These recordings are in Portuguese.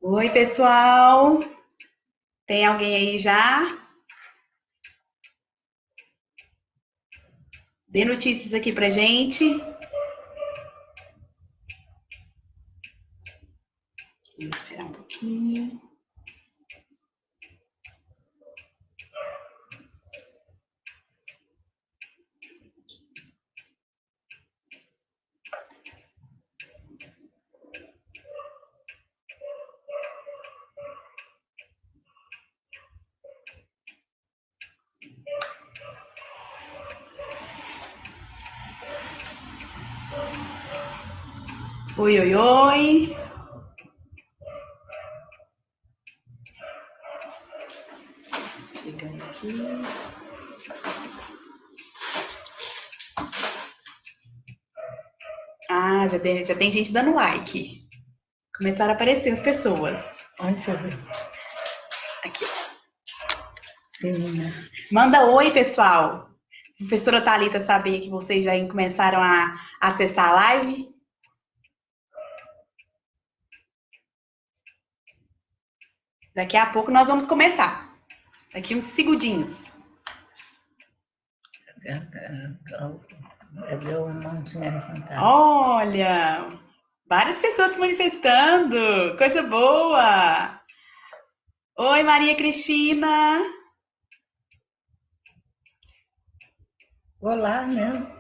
Oi, pessoal. Tem alguém aí já? Dê notícias aqui pra gente. Vamos esperar um pouquinho. Oi, oi, oi. Chegando aqui. Ah, já tem gente dando like. Começaram a aparecer as pessoas. Onde você viu? Aqui. Menina. Manda oi, pessoal. Professora Thalita sabia que vocês já começaram a acessar a live. Daqui a pouco nós vamos começar. Daqui uns segundinhos. Deu um monte de fantasma. Olha, várias pessoas se manifestando. Coisa boa. Oi, Maria Cristina. Olá, né?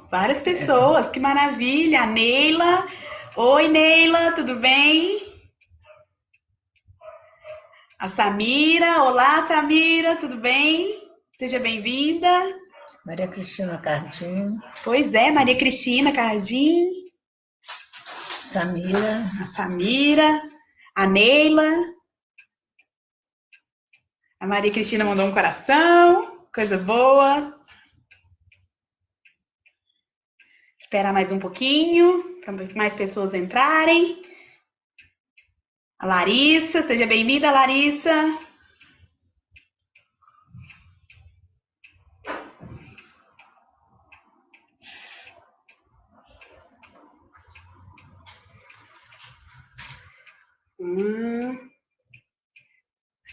Várias pessoas. Que maravilha. A Neila. Oi, Neila, tudo bem? A Samira. Olá, Samira, tudo bem? Seja bem-vinda. Maria Cristina Cardim, Pois é, Maria Cristina Cardim, Samira, a Samira, a Neila. A Maria Cristina mandou um coração. Coisa boa. Esperar mais um pouquinho para mais pessoas entrarem. A Larissa, seja bem-vinda, Larissa.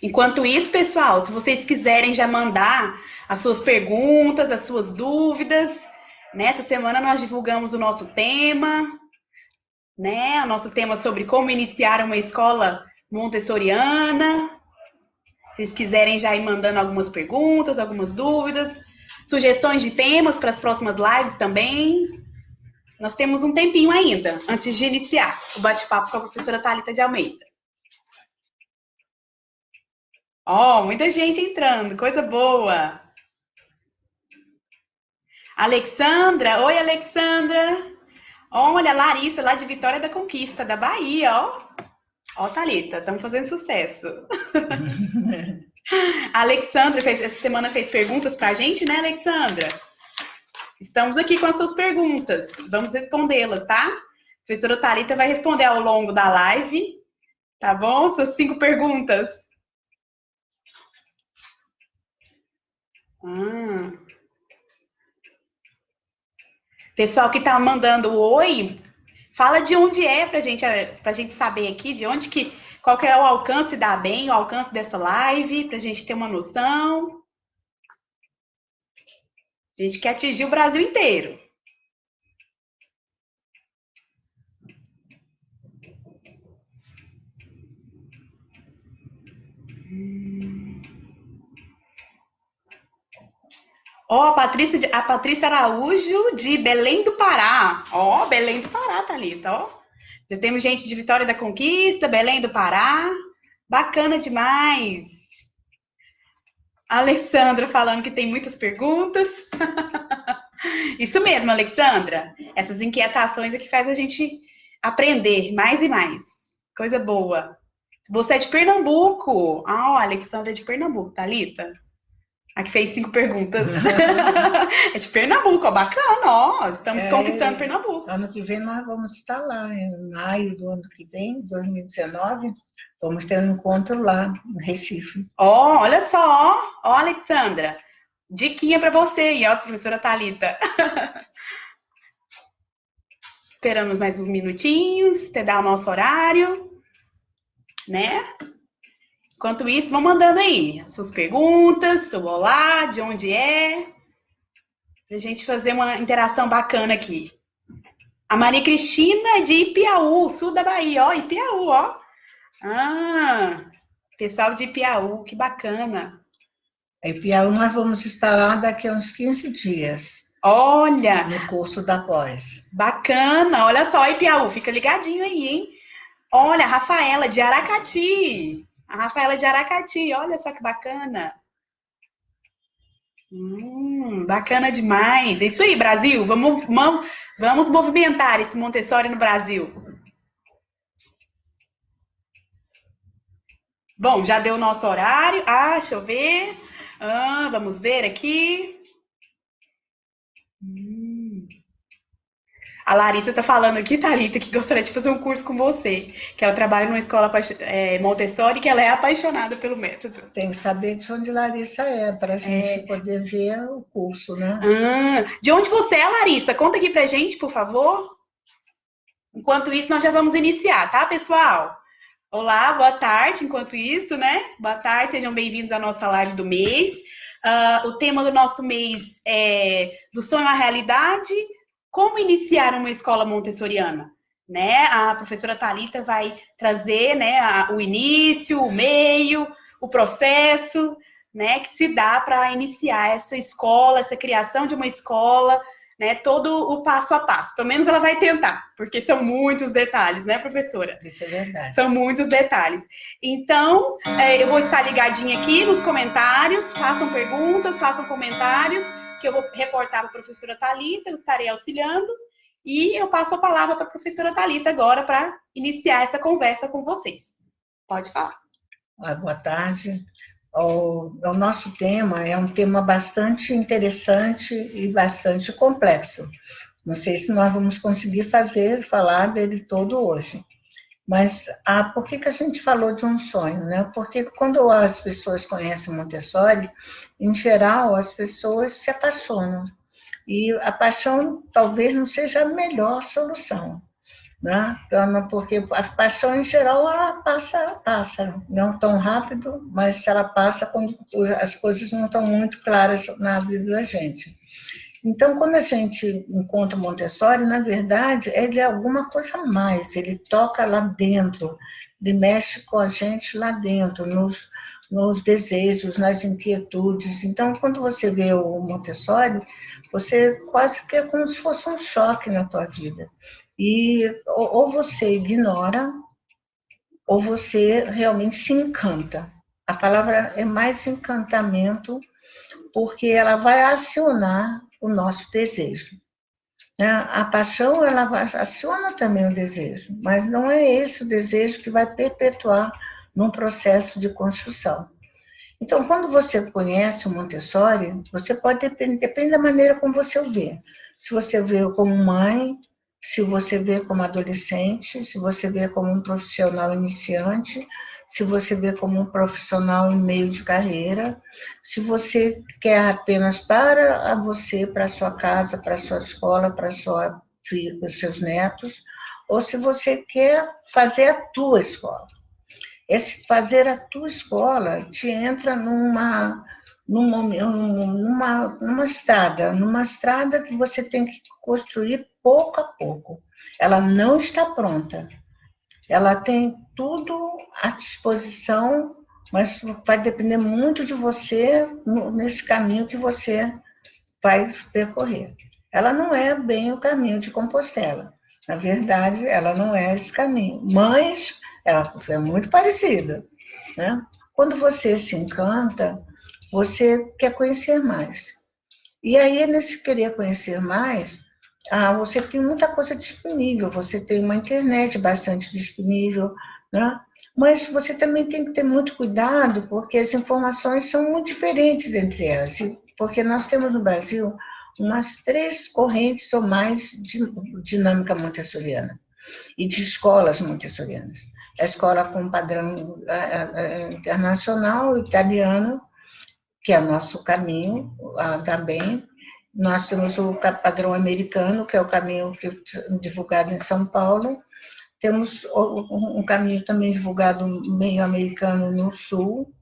Enquanto isso, pessoal, se vocês quiserem já mandar as suas perguntas, as suas dúvidas, nessa semana nós divulgamos o nosso tema, né? O nosso tema sobre como iniciar uma escola montessoriana. Se vocês quiserem já ir mandando algumas perguntas, algumas dúvidas, sugestões de temas para as próximas lives também. Nós temos um tempinho ainda, antes de iniciar o bate-papo com a professora Thalita de Almeida. Muita gente entrando, coisa boa. Alexandra, oi Alexandra. Olha, Larissa, lá de Vitória da Conquista, da Bahia, ó. Ó, Thalita, estamos fazendo sucesso. A Alexandra essa semana fez perguntas pra gente, né, Alexandra? Estamos aqui com as suas perguntas. Vamos respondê-las, tá? A professora Thalita vai responder ao longo da live, tá bom? Suas 5 perguntas. Pessoal que tá mandando oi, fala de onde é pra gente saber aqui, de onde qual que é o alcance da ABEM, o alcance dessa live, pra gente ter uma noção. A gente quer atingir o Brasil inteiro. A Patrícia Araújo de Belém do Pará. Belém do Pará, Thalita, Já temos gente de Vitória da Conquista, Belém do Pará. Bacana demais. A Alexandra falando que tem muitas perguntas. Isso mesmo, Alexandra. Essas inquietações é que faz a gente aprender mais e mais. Coisa boa. Você é de Pernambuco. A Alexandra é de Pernambuco, Thalita. A que fez 5 perguntas. É de Pernambuco, bacana, Estamos conquistando Pernambuco. Ano que vem nós vamos estar lá, em maio do ano que vem, 2019. Vamos ter um encontro lá, no Recife. Olha só, Alexandra. Diquinha para você, e a professora Thalita. Esperamos mais uns minutinhos, até dar o nosso horário, né? Enquanto isso, vão mandando aí suas perguntas, seu olá, de onde é, pra gente fazer uma interação bacana aqui. A Maria Cristina é de Ipiaú, sul da Bahia, ó, Ipiaú, ó. Ah, pessoal de Ipiaú, que bacana. Em Piauí nós vamos estar lá daqui a uns 15 dias, Olha, no curso da pós. bacana, olha só, Ipiaú, fica ligadinho aí, hein? Olha, a Rafaela de Aracati. A Rafaela de Aracati, olha só que bacana. Bacana demais. É isso aí, Brasil. Vamos movimentar esse Montessori no Brasil. Bom, já deu o nosso horário. Ah, deixa eu ver. Vamos ver aqui. A Larissa tá falando aqui, Thalita, que gostaria de fazer um curso com você. Que ela trabalha numa escola Montessori, que ela é apaixonada pelo método. Tem que saber de onde Larissa é, para a gente poder ver o curso, né? De onde você é, Larissa? Conta aqui pra gente, por favor. Enquanto isso, nós já vamos iniciar, tá, pessoal? Olá, boa tarde. Enquanto isso, né? Boa tarde, sejam bem-vindos à nossa live do mês. O tema do nosso mês é do sonho à realidade, como iniciar uma escola montessoriana, né? A professora Thalita vai trazer, né, o início, o meio, o processo, né, que se dá para iniciar essa escola, essa criação de uma escola, né, todo o passo a passo. Pelo menos ela vai tentar, porque são muitos detalhes, né, professora? Isso é verdade. São muitos detalhes. Então, eu vou estar ligadinha aqui nos comentários, façam perguntas, façam comentários, que eu vou reportar para a professora Thalita, eu estarei auxiliando, e eu passo a palavra para a professora Thalita agora para iniciar essa conversa com vocês. Pode falar. Boa tarde. O nosso tema é um tema bastante interessante e bastante complexo. Não sei se nós vamos conseguir falar dele todo hoje. Mas por que a gente falou de um sonho, né? Porque quando as pessoas conhecem Montessori, em geral, as pessoas se apaixonam. E a paixão talvez não seja a melhor solução, né? Porque a paixão, em geral, ela passa. Não tão rápido, mas ela passa quando as coisas não estão muito claras na vida da gente. Então, quando a gente encontra o Montessori, na verdade, ele é alguma coisa a mais, ele toca lá dentro, ele mexe com a gente lá dentro, nos desejos, nas inquietudes. Então, quando você vê o Montessori, você quase que é como se fosse um choque na tua vida. E ou você ignora, ou você realmente se encanta. A palavra é mais encantamento, porque ela vai acionar o nosso desejo. A paixão, ela aciona também o desejo, mas não é esse o desejo que vai perpetuar num processo de construção. Então, quando você conhece o Montessori, você pode depende da maneira como você o vê. Se você vê como mãe, se você vê como adolescente, se você vê como um profissional iniciante, se você vê como um profissional em meio de carreira, se você quer apenas para você, para a sua casa, para a sua escola, para a sua filha, para os seus netos, ou se você quer fazer a tua escola. Esse fazer a tua escola te entra numa estrada que você tem que construir pouco a pouco. Ela não está pronta. Ela tem tudo à disposição, mas vai depender muito de você nesse caminho que você vai percorrer. Ela não é bem o caminho de Compostela. Na verdade, ela não é esse caminho. Mas ela é muito parecida, né? Quando você se encanta, você quer conhecer mais. E aí, nesse querer conhecer mais, você tem muita coisa disponível, você tem uma internet bastante disponível, né? Mas você também tem que ter muito cuidado, porque as informações são muito diferentes entre elas, porque nós temos no Brasil umas 3 correntes ou mais de dinâmica montessoriana e de escolas montessorianas. A escola com padrão internacional, italiano, que é o nosso caminho também, Nós temos o padrão americano, que é o caminho divulgado em São Paulo. Temos um caminho também divulgado meio americano no Sul.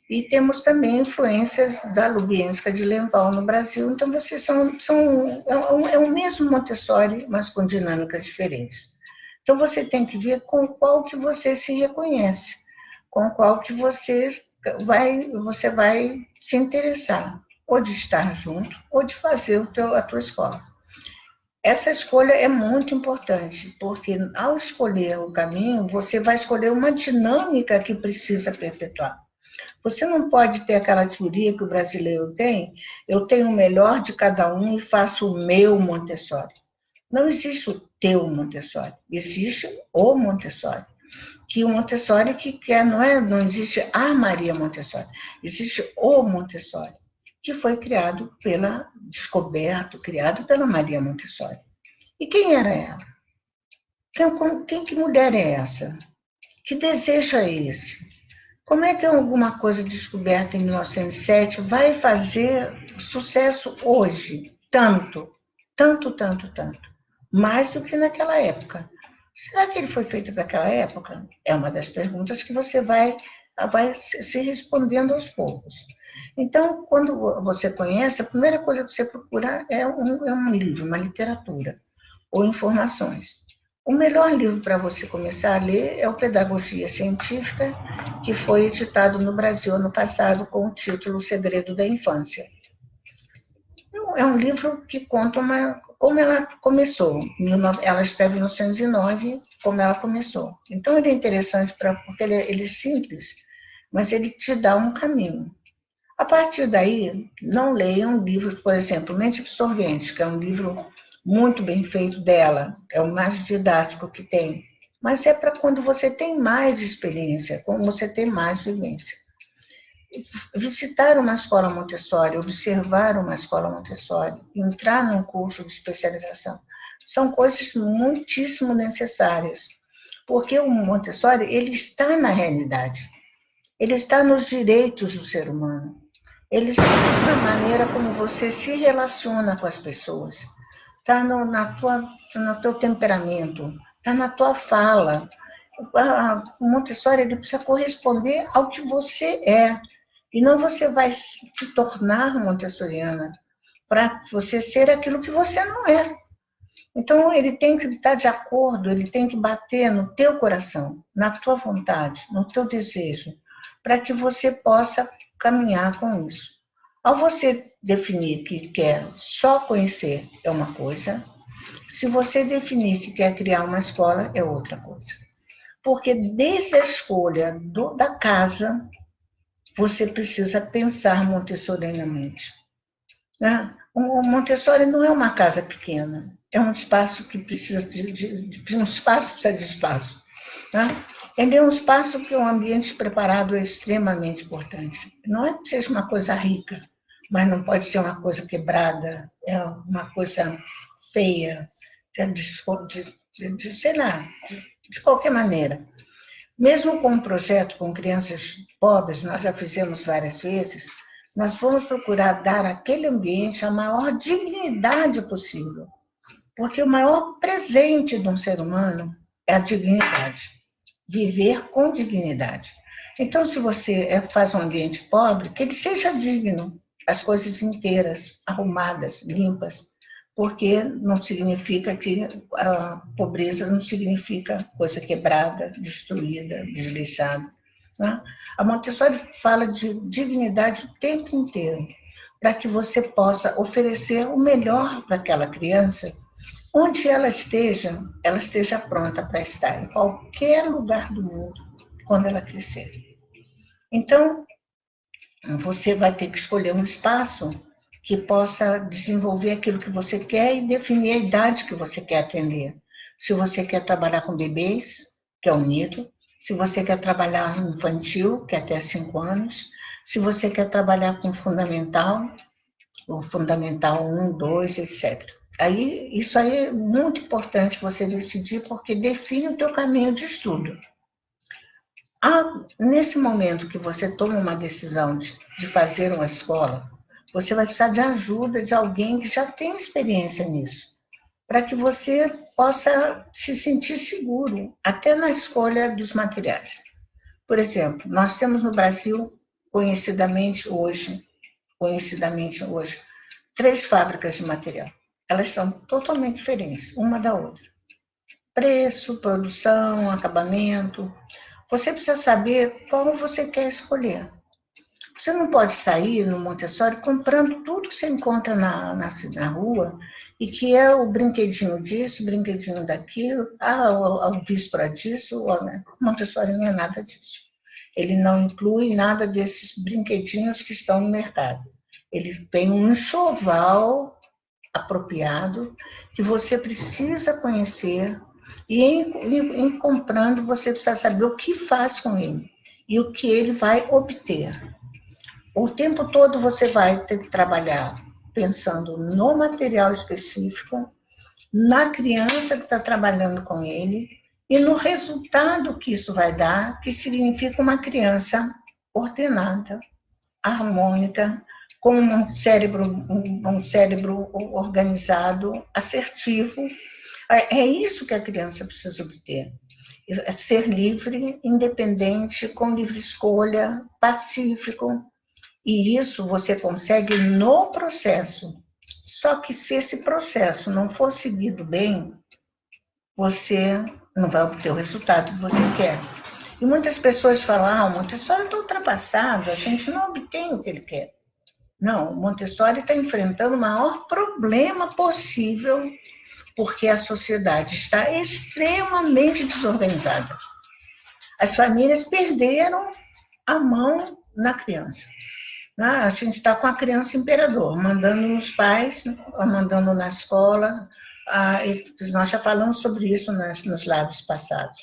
E temos também influências da Lubienska de Lenval no Brasil. Então, vocês é o mesmo Montessori, mas com dinâmicas diferentes. Então, você tem que ver com qual que você se reconhece, com qual que você vai se interessar, ou de estar junto, ou de fazer a tua escola. Essa escolha é muito importante, porque ao escolher o caminho, você vai escolher uma dinâmica que precisa perpetuar. Você não pode ter aquela teoria que o brasileiro tem, eu tenho o melhor de cada um e faço o meu Montessori. Não existe o teu Montessori, existe o Montessori. Que o Montessori que quer, não existe a Maria Montessori, existe o Montessori, que foi criado criado pela Maria Montessori. E quem era ela? Que mulher é essa? Que desejo é esse? Como é que alguma coisa descoberta em 1907 vai fazer sucesso hoje? Tanto, tanto, tanto, tanto. Mais do que naquela época. Será que ele foi feito para aquela época? É uma das perguntas que você vai se respondendo aos poucos. Então, quando você conhece, a primeira coisa que você procura é um livro, uma literatura, ou informações. O melhor livro para você começar a ler é o Pedagogia Científica, que foi editado no Brasil no passado com o título O Segredo da Infância. É um livro que conta como ela começou. Ela escreve em 1909, como ela começou. Então, ele é interessante porque ele é simples, mas ele te dá um caminho. A partir daí, não leiam livros, por exemplo, Mente Absorvente, que é um livro muito bem feito dela, é o mais didático que tem, mas é para quando você tem mais experiência, quando você tem mais vivência. Visitar uma escola Montessori, observar uma escola Montessori, entrar num curso de especialização, são coisas muitíssimo necessárias, porque o Montessori, ele está na realidade, ele está nos direitos do ser humano, ele está na maneira como você se relaciona com as pessoas, está no teu temperamento, está na tua fala. O Montessori ele precisa corresponder ao que você é. E não você vai se tornar montessoriana para você ser aquilo que você não é. Então, ele tem que estar de acordo, ele tem que bater no teu coração, na tua vontade, no teu desejo, para que você possa caminhar com isso. Ao você definir que quer só conhecer é uma coisa, se você definir que quer criar uma escola é outra coisa. Porque desde a escolha da casa, você precisa pensar montessorianamente. Né? O Montessori não é uma casa pequena, é um espaço que precisa um espaço precisa de espaço. Né? Ele é um espaço que o ambiente preparado é extremamente importante. Não é que seja uma coisa rica, mas não pode ser uma coisa quebrada, é uma coisa feia, sei lá, de qualquer maneira. Mesmo com um projeto com crianças pobres, nós já fizemos várias vezes, nós vamos procurar dar àquele ambiente a maior dignidade possível. Porque o maior presente de um ser humano é a dignidade. Viver com dignidade. Então, se você faz um ambiente pobre, que ele seja digno, as coisas inteiras, arrumadas, limpas, porque não significa que a pobreza não significa coisa quebrada, destruída, desleixada. Né? A Montessori fala de dignidade o tempo inteiro, para que você possa oferecer o melhor para aquela criança, onde ela esteja pronta para estar, em qualquer lugar do mundo, quando ela crescer. Então, você vai ter que escolher um espaço que possa desenvolver aquilo que você quer e definir a idade que você quer atender. Se você quer trabalhar com bebês, que é o nido, se você quer trabalhar infantil, que é até 5 anos, se você quer trabalhar com fundamental, o fundamental 1, 2, etc. Isso aí é muito importante você decidir, porque define o teu caminho de estudo. Nesse momento que você toma uma decisão de fazer uma escola, Você vai precisar de ajuda de alguém que já tem experiência nisso, para que você possa se sentir seguro, até na escolha dos materiais. Por exemplo, nós temos no Brasil, conhecidamente hoje, 3 fábricas de material. Elas são totalmente diferentes, uma da outra. Preço, produção, acabamento. Você precisa saber qual você quer escolher. Você não pode sair no Montessori comprando tudo que você encontra na rua e que é o brinquedinho disso, brinquedinho daquilo, o víspora disso. O Montessori não é nada disso. Ele não inclui nada desses brinquedinhos que estão no mercado. Ele tem um enxoval apropriado que você precisa conhecer e em comprando você precisa saber o que faz com ele e o que ele vai obter. O tempo todo você vai ter que trabalhar pensando no material específico, na criança que está trabalhando com ele e no resultado que isso vai dar, que significa uma criança ordenada, harmônica, com um cérebro organizado, assertivo. É isso que a criança precisa obter. É ser livre, independente, com livre escolha, pacífico. E isso você consegue no processo. Só que se esse processo não for seguido bem, você não vai obter o resultado que você quer. E muitas pessoas falam, o Montessori está ultrapassado, a gente não obtém o que ele quer. Não, o Montessori está enfrentando o maior problema possível, porque a sociedade está extremamente desorganizada. As famílias perderam a mão na criança. A gente está com a criança imperador, mandando nos pais, mandando na escola. Nós já falamos sobre isso nos lives passados.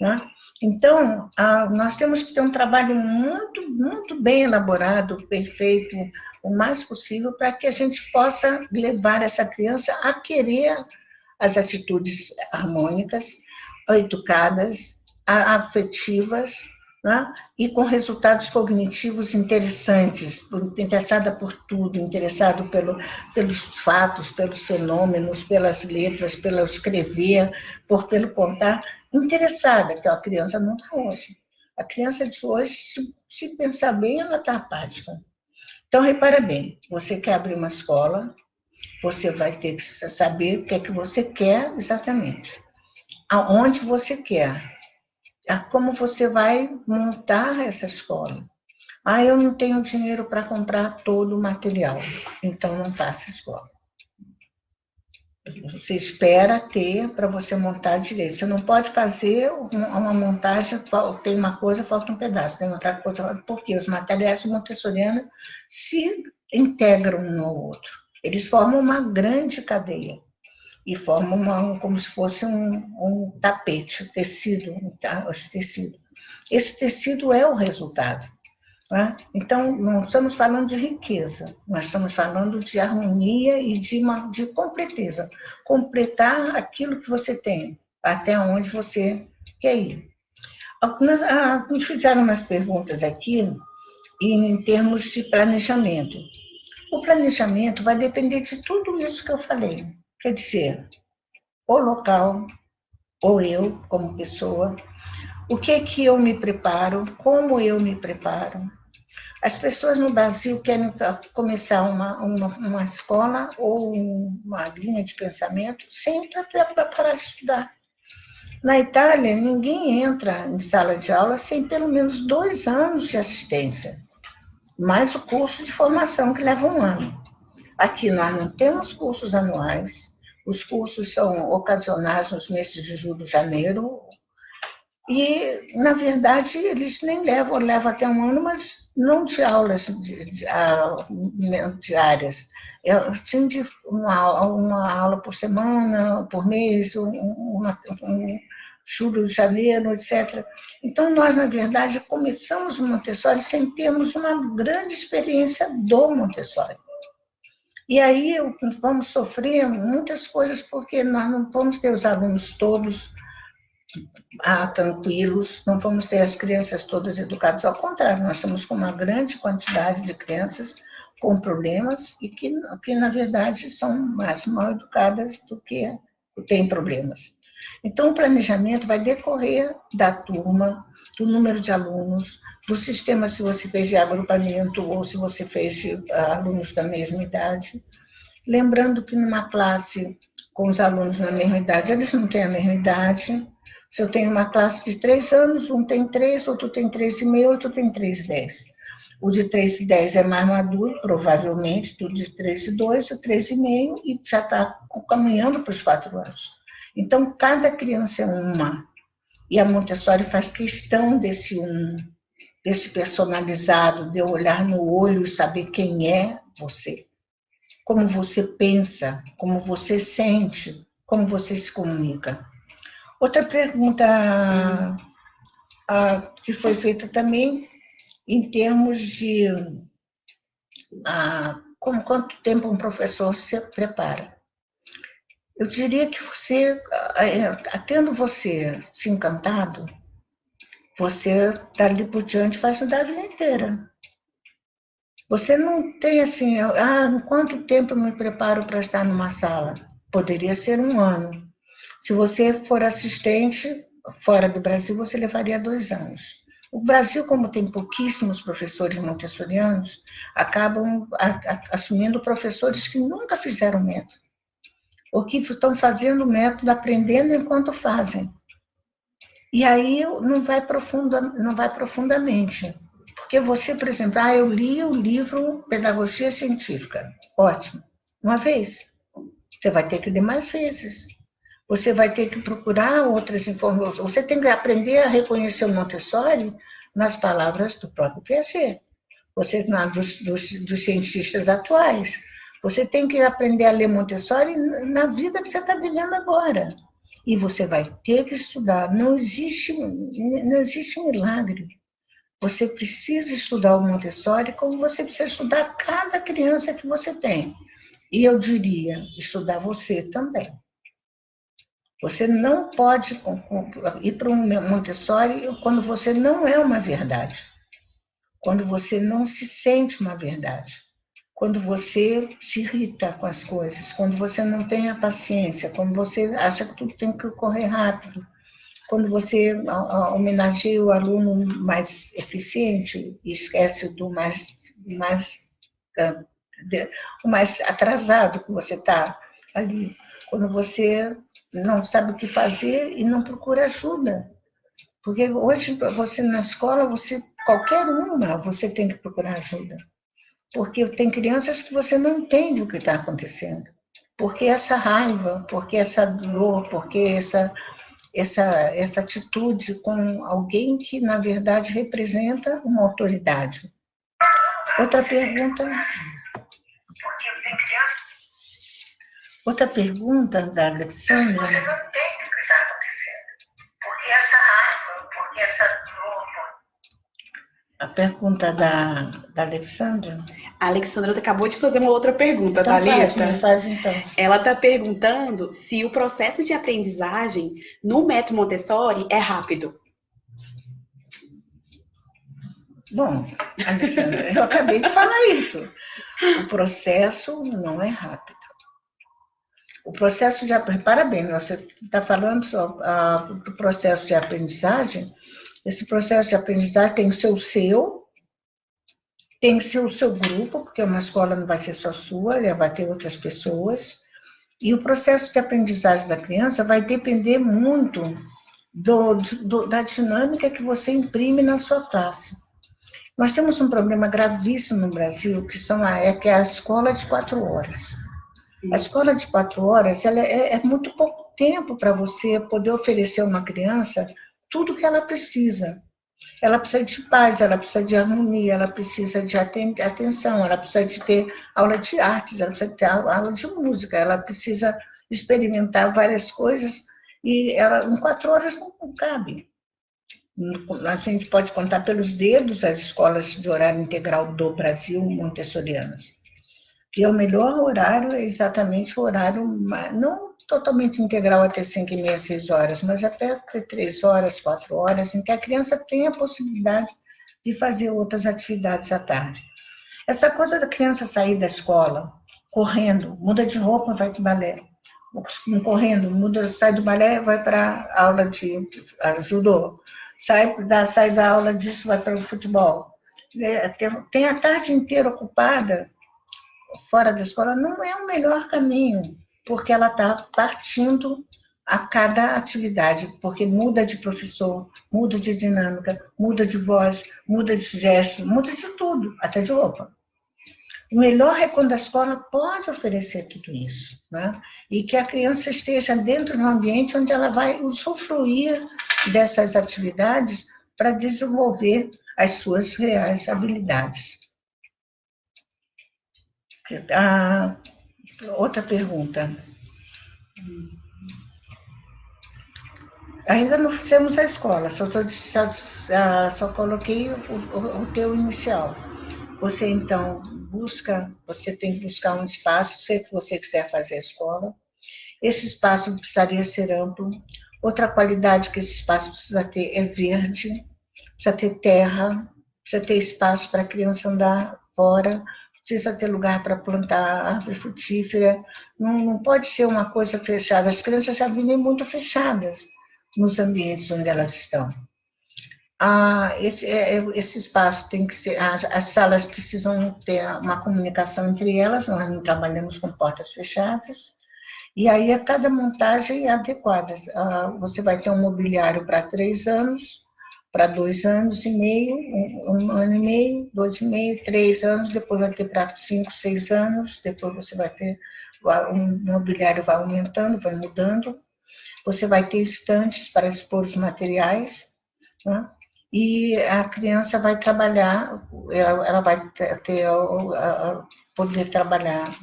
Né? Então, nós temos que ter um trabalho muito, muito bem elaborado, perfeito, o mais possível, para que a gente possa levar essa criança a querer as atitudes harmônicas, educadas, afetivas, né? E com resultados cognitivos interessantes, interessada por tudo, interessado pelos fatos, pelos fenômenos, pelas letras, pelo escrever, pelo contar, interessada, que a criança não está hoje. A criança de hoje, se pensar bem, ela está apática. Então, repara bem, você quer abrir uma escola, você vai ter que saber o que é que você quer exatamente, aonde você quer, como você vai montar essa escola. Eu não tenho dinheiro para comprar todo o material, então não faça escola. Você espera ter para você montar direito. Você não pode fazer uma montagem, tem uma coisa, falta um pedaço, tem outra coisa, porque os materiais montessorianos se integram um no outro. Eles formam uma grande cadeia e formam como se fosse um tapete, tecido, tecido. Esse tecido é o resultado. Né? Então, não estamos falando de riqueza, nós estamos falando de harmonia e de completeza. Completar aquilo que você tem, até onde você quer ir. Me fizeram umas perguntas aqui em termos de planejamento. O planejamento vai depender de tudo isso que eu falei. Quer dizer, o local, ou eu, como pessoa, o que eu me preparo, como eu me preparo. As pessoas no Brasil querem começar uma escola ou uma linha de pensamento sem preparar estudar. Na Itália, ninguém entra em sala de aula sem pelo menos 2 anos de assistência, mais o curso de formação que leva 1 ano. Aqui nós não temos cursos anuais, os cursos são ocasionais nos meses de julho e janeiro, e, na verdade, eles nem levam até 1 ano, mas não de aulas diárias, sim de uma aula por semana, por mês, julho, janeiro, etc. Então, nós, na verdade, começamos o Montessori sem termos uma grande experiência do Montessori. E aí vamos sofrer muitas coisas, porque nós não vamos ter os alunos todos tranquilos, não vamos ter as crianças todas educadas, ao contrário, nós estamos com uma grande quantidade de crianças com problemas e que na verdade, são mais mal educadas do que têm problemas. Então, o planejamento vai decorrer da turma, do número de alunos, do sistema, se você fez de agrupamento ou se você fez de alunos da mesma idade. Lembrando que numa classe com os alunos na mesma idade, eles não têm a mesma idade. Se eu tenho uma classe de 3 anos, um tem 3, outro tem 3,5, outro tem 3,10. O de 3,10 é mais maduro, provavelmente, do de 3,2, o 3,5, e já está caminhando para os 4 anos. Então, cada criança é uma. E a Montessori faz questão desse personalizado, de eu olhar no olho e saber quem é você. Como você pensa, como você sente, como você se comunica. Outra pergunta que foi feita também, em termos de quanto tempo um professor se prepara. Eu diria que você, tendo você se encantado, você, dali por diante, vai estudar a vida inteira. Você não tem assim, em quanto tempo eu me preparo para estar numa sala? Poderia ser 1 ano. Se você for assistente fora do Brasil, você levaria 2 anos. O Brasil, como tem pouquíssimos professores montessorianos, acabam assumindo professores que nunca fizeram método, ou que estão fazendo o método, aprendendo enquanto fazem. E aí não vai profundamente. Porque você, por exemplo, eu li o livro Pedagogia Científica. Ótimo. Uma vez. Você vai ter que ler mais vezes. Você vai ter que procurar outras informações. Você tem que aprender a reconhecer o Montessori nas palavras do próprio Piaget. Dos cientistas atuais. Você tem que aprender a ler Montessori na vida que você está vivendo agora. E você vai ter que estudar. Não existe milagre. Você precisa estudar o Montessori como você precisa estudar cada criança que você tem. E eu diria, estudar você também. Você não pode ir para um Montessori quando você não é uma verdade. Quando você não se sente uma verdade. Quando você se irrita com as coisas. Quando você não tem a paciência. Quando você acha que tudo tem que correr rápido. Quando você homenageia o aluno mais eficiente e esquece do o mais atrasado que você está ali. Quando você não sabe o que fazer e não procura ajuda. Porque hoje, você na escola, qualquer uma, você tem que procurar ajuda. Porque tem crianças que você não entende o que está acontecendo. Porque essa raiva, porque essa dor, porque essa atitude com alguém que, na verdade, representa uma autoridade. Outra pergunta. Outra pergunta da Alexandra. Você não entende o que está acontecendo. Porque essa raiva, porque essa dor. A pergunta da Alexandra. A Alexandra acabou de fazer uma outra pergunta, então, Thalita. Faz então. Ela está perguntando se o processo de aprendizagem no método Montessori é rápido. Bom, Alexandra, eu acabei de falar isso. O processo não é rápido. O processo de parabéns, você está falando do processo de aprendizagem. Esse processo de aprendizagem tem que ser o seu, tem que ser o seu grupo, porque uma escola não vai ser só sua, ela vai ter outras pessoas. E o processo de aprendizagem da criança vai depender muito da dinâmica que você imprime na sua classe. Nós temos um problema gravíssimo no Brasil, que é a escola de 4 horas. A escola de 4 horas é muito pouco tempo para você poder oferecer a uma criança tudo que ela precisa. Ela precisa de paz, ela precisa de harmonia, ela precisa de atenção, ela precisa de ter aula de artes, ela precisa ter aula de música, ela precisa experimentar várias coisas e em 4 horas não cabe. A gente pode contar pelos dedos as escolas de horário integral do Brasil montessorianas. E o melhor horário é exatamente o horário, não totalmente integral até 5h30, 6 horas, mas até 3 horas, 4 horas, em que a criança tem a possibilidade de fazer outras atividades à tarde. Essa coisa da criança sair da escola, correndo, muda de roupa, vai para o balé. Correndo, sai do balé, vai para a aula de judô. Sai da aula disso, vai para o futebol. Tem a tarde inteira ocupada fora da escola, não é o melhor caminho, porque ela está partindo a cada atividade, porque muda de professor, muda de dinâmica, muda de voz, muda de gesto, muda de tudo, até de roupa. O melhor é quando a escola pode oferecer tudo isso, né? E que a criança esteja dentro de um ambiente onde ela vai usufruir dessas atividades para desenvolver as suas reais habilidades. Outra pergunta. Ainda não fizemos a escola, só coloquei o teu inicial. Você, então, você tem que buscar um espaço, se você quiser fazer a escola. Esse espaço precisaria ser amplo. Outra qualidade que esse espaço precisa ter é verde, precisa ter terra, precisa ter espaço para a criança andar fora, precisa ter lugar para plantar árvore frutífera. Não pode ser uma coisa fechada. As crianças já vivem muito fechadas nos ambientes onde elas estão. Esse espaço tem que ser, as salas precisam ter uma comunicação entre elas, nós não trabalhamos com portas fechadas, e aí a cada montagem é adequada. Você vai ter um mobiliário para 3 anos, para 2 anos e meio, 1 ano e meio, 2 e meio, 3 anos, depois vai ter para 5, 6 anos, depois você vai ter, o mobiliário vai aumentando, vai mudando, você vai ter estantes para expor os materiais, né? E a criança vai trabalhar, ela vai poder trabalhar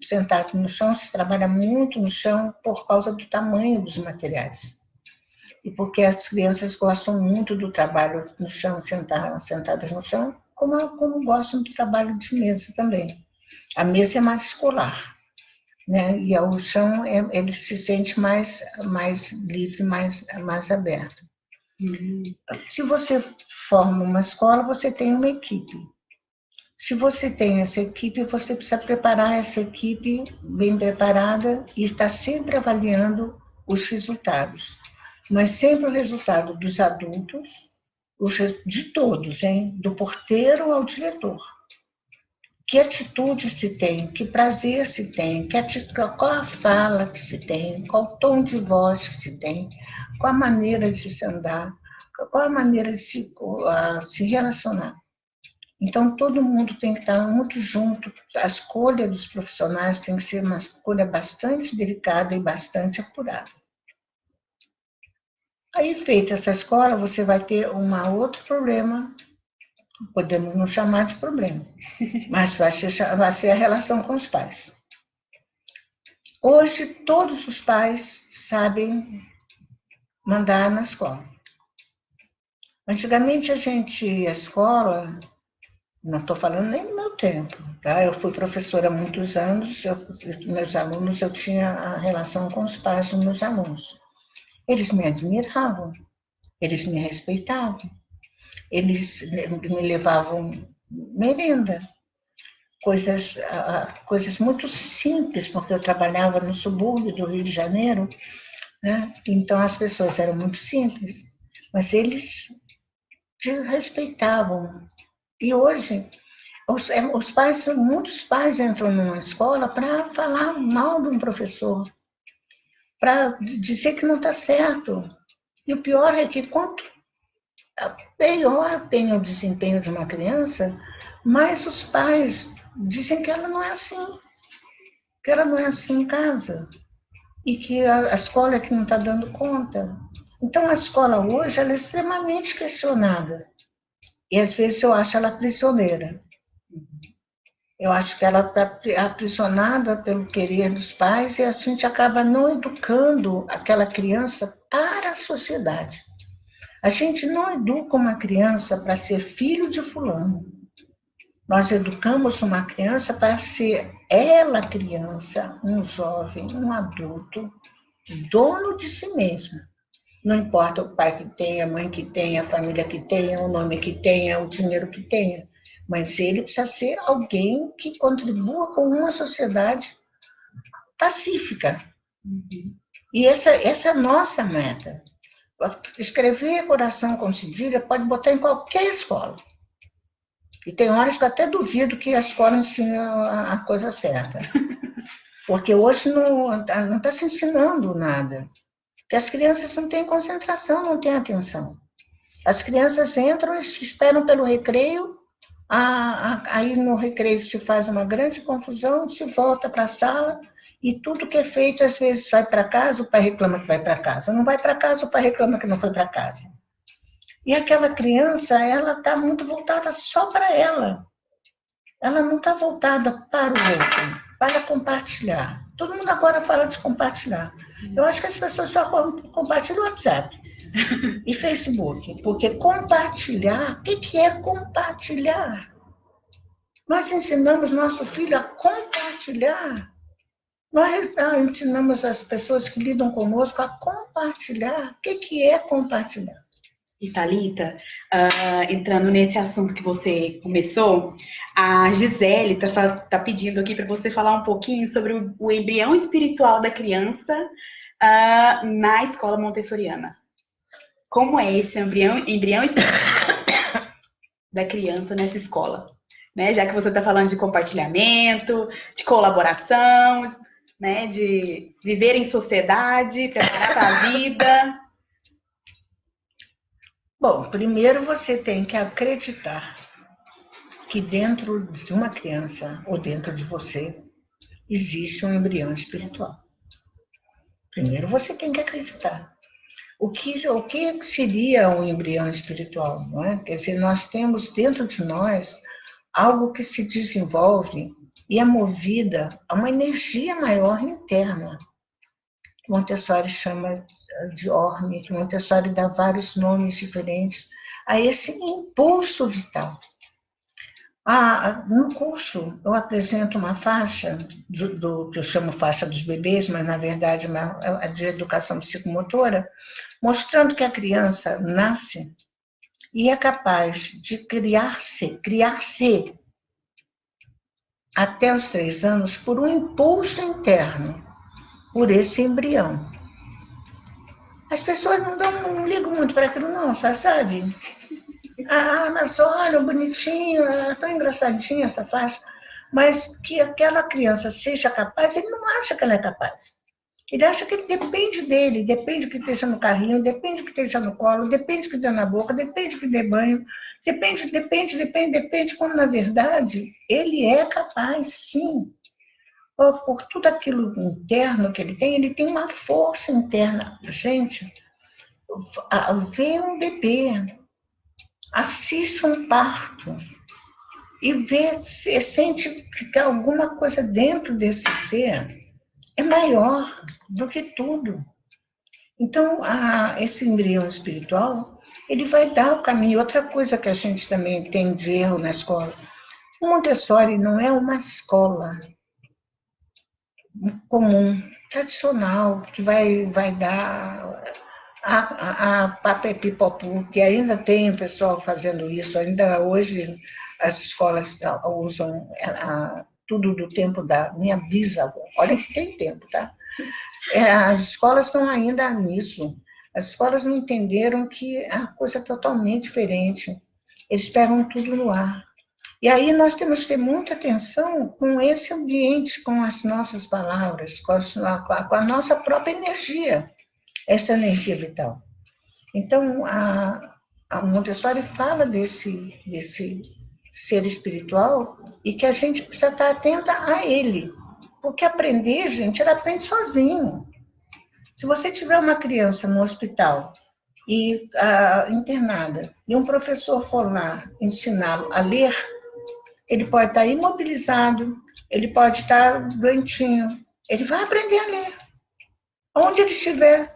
sentado no chão, se trabalha muito no chão por causa do tamanho dos materiais. E porque as crianças gostam muito do trabalho no chão, sentadas no chão, como gostam do trabalho de mesa também. A mesa é mais escolar, né? E o chão, ele se sente mais livre, mais aberto. Se você forma uma escola, você tem uma equipe. Se você tem essa equipe, você precisa preparar essa equipe bem preparada e estar sempre avaliando os resultados. Mas sempre o resultado dos adultos, de todos, hein? Do porteiro ao diretor. Que atitude se tem, que prazer se tem, qual a fala que se tem, qual o tom de voz que se tem, qual a maneira de se andar, qual a maneira de se relacionar. Então, todo mundo tem que estar muito junto. A escolha dos profissionais tem que ser uma escolha bastante delicada e bastante apurada. Aí, feita essa escola, você vai ter um outro problema, podemos não chamar de problema, mas vai ser a relação com os pais. Hoje, todos os pais sabem mandar na escola. Antigamente, a gente ia à escola, não estou falando nem do meu tempo, tá? Eu fui professora há muitos anos, meus alunos, eu tinha a relação com os pais dos meus alunos. Eles me admiravam, eles me respeitavam, eles me levavam merenda, coisas muito simples, porque eu trabalhava no subúrbio do Rio de Janeiro, né? Então as pessoas eram muito simples, mas eles te respeitavam. E hoje, muitos pais entram numa escola para falar mal de um professor, para dizer que não está certo. E o pior é que quanto pior tem o desempenho de uma criança, mais os pais dizem que ela não é assim, que ela não é assim em casa, e que a escola é que não está dando conta. Então, a escola hoje ela é extremamente questionada. E, às vezes, eu acho ela prisioneira. Eu acho que ela está aprisionada pelo querer dos pais e a gente acaba não educando aquela criança para a sociedade. A gente não educa uma criança para ser filho de fulano. Nós educamos uma criança para ser ela criança, um jovem, um adulto, dono de si mesmo. Não importa o pai que tenha, a mãe que tenha, a família que tenha, o nome que tenha, o dinheiro que tenha. mas ele precisa ser alguém que contribua com uma sociedade pacífica. E essa é a nossa meta. Escrever coração com cedilha pode botar em qualquer escola. E tem horas que eu até duvido que a escola ensine a coisa certa. Porque hoje não está se ensinando nada. Porque as crianças não têm concentração, não têm atenção. As crianças entram e esperam pelo recreio, aí no recreio se faz uma grande confusão, se volta para a sala, e tudo que é feito, às vezes vai para casa, o pai reclama que vai para casa. Não vai para casa, o pai reclama que não foi para casa. E aquela criança, ela está muito voltada só para ela. Ela não está voltada para o outro, para compartilhar. Todo mundo agora fala de compartilhar. Eu acho que as pessoas só compartilham o WhatsApp e Facebook. Porque compartilhar, o que é compartilhar? Nós ensinamos nosso filho a compartilhar. Nós ensinamos as pessoas que lidam conosco a compartilhar. O que é compartilhar? E Thalita, entrando nesse assunto que você começou, a Gisele tá pedindo aqui para você falar um pouquinho sobre o embrião espiritual da criança na escola montessoriana. Como é esse embrião espiritual da criança nessa escola? Né? Já que você está falando de compartilhamento, de colaboração, né? De viver em sociedade, preparar para a vida. Bom, primeiro você tem que acreditar que dentro de uma criança ou dentro de você existe um embrião espiritual. Primeiro você tem que acreditar. O que seria um embrião espiritual? Não é? Quer dizer, nós temos dentro de nós algo que se desenvolve e é movida a uma energia maior interna. Montessori chama de orme, que Montessori dá vários nomes diferentes a esse impulso vital. No curso, eu apresento uma faixa, que eu chamo faixa dos bebês, mas na verdade é de educação psicomotora, mostrando que a criança nasce e é capaz de criar-se até os 3 anos por um impulso interno, por esse embrião. As pessoas não ligam muito para aquilo, não, sabe? Mas olha, bonitinho, é tão engraçadinha essa faixa. Mas que aquela criança seja capaz, ele não acha que ela é capaz. Ele acha que depende dele, depende que esteja no carrinho, depende que esteja no colo, depende que dê na boca, depende que dê banho, depende, quando na verdade ele é capaz, sim. Por tudo aquilo interno que ele tem uma força interna. Gente, vê um bebê, assiste um parto e sente que alguma coisa dentro desse ser é maior do que tudo. Então, esse embrião espiritual, ele vai dar o caminho. Outra coisa que a gente também tem de erro na escola, o Montessori não é uma escola comum, tradicional, que vai dar a papepipopu, que ainda tem pessoal fazendo isso, ainda hoje as escolas usam tudo do tempo da minha bisavó. Olha que tem tempo, tá? As escolas estão ainda nisso. As escolas não entenderam que a coisa é totalmente diferente. Eles pegam tudo no ar. E aí nós temos que ter muita atenção com esse ambiente, com as nossas palavras, com a nossa própria energia, essa energia vital. Então, a Montessori fala desse ser espiritual e que a gente precisa estar atenta a ele. Porque aprender, gente, ela aprende sozinho. Se você tiver uma criança no hospital e internada, e um professor for lá ensiná-lo a ler, ele pode estar imobilizado, ele pode estar doentinho, ele vai aprender a ler. Onde ele estiver.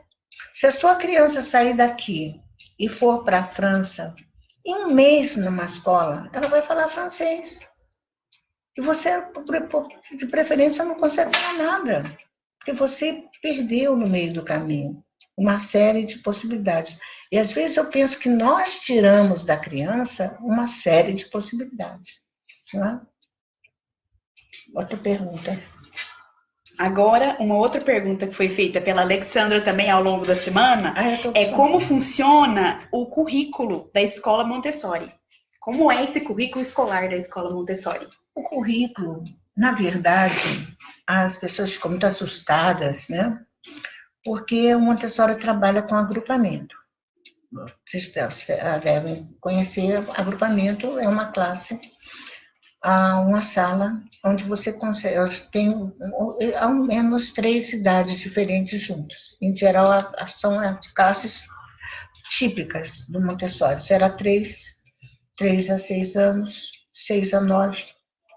Se a sua criança sair daqui e for para a França, em 1 mês numa escola, ela vai falar francês. E você, de preferência, não consegue falar nada, porque você perdeu no meio do caminho uma série de possibilidades. E às vezes eu penso que nós tiramos da criança uma série de possibilidades. Né? Outra pergunta. Agora, uma outra pergunta que foi feita pela Alexandra também ao longo da semana é como funciona o currículo da Escola Montessori. Como é esse currículo escolar da Escola Montessori? O currículo, na verdade, as pessoas ficam muito assustadas, né? Porque o Montessori trabalha com agrupamento. Vocês devem conhecer, agrupamento é uma classe, uma sala onde você consegue, tem ao menos 3 idades diferentes juntas. Em geral, são as classes típicas do Montessori. Será 3 a 6 anos, 6 a 9,